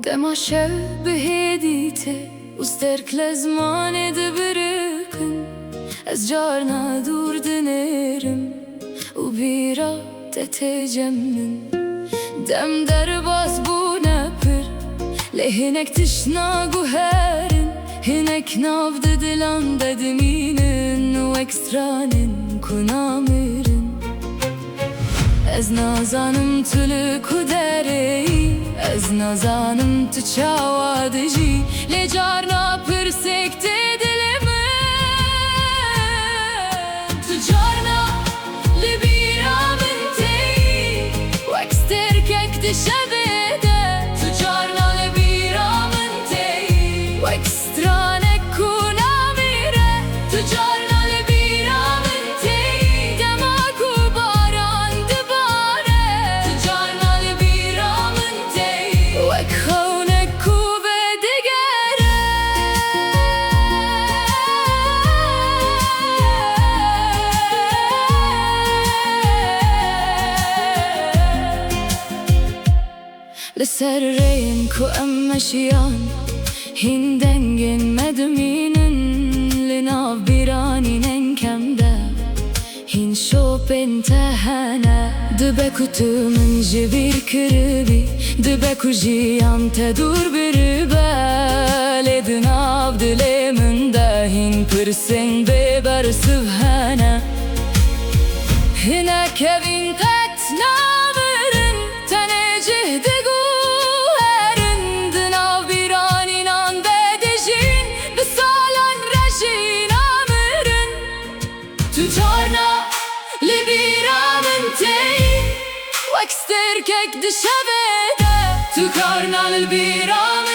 دما شبه دیته وسترك لزمان دبركن از جارنا دور دنرم و بیرا تتجمن دم در باز بو نپر لهنك تشناقو هارن هنك نافد دلان ددمينن و اكسترانن کنامرن از نازانم تلك و دری از نازانم تو چاوادجی لجارنا پرسکت دلمن تو جارنا لبیرا من تی و اکسترکک دشبه ده تو جارنا لبیرا من تی و اکسترانک کنامیره تو جارنا لبیرا من تی دماکو باران دباره تو جارنا لبیرا من تی و اکخونکو بدگره لسر رينكو أمشيان هندنجن مدمينن لناف بيرانين كم ده هين شوب انتهانا دبكو من جبير كربي دبكو جيان تدور بربال دناف دلي من ده هين برسن ببر سبحانا هنا كبين قد نامرن تنجه دقو واكستركك دشبه ده تو كارنا للبيرام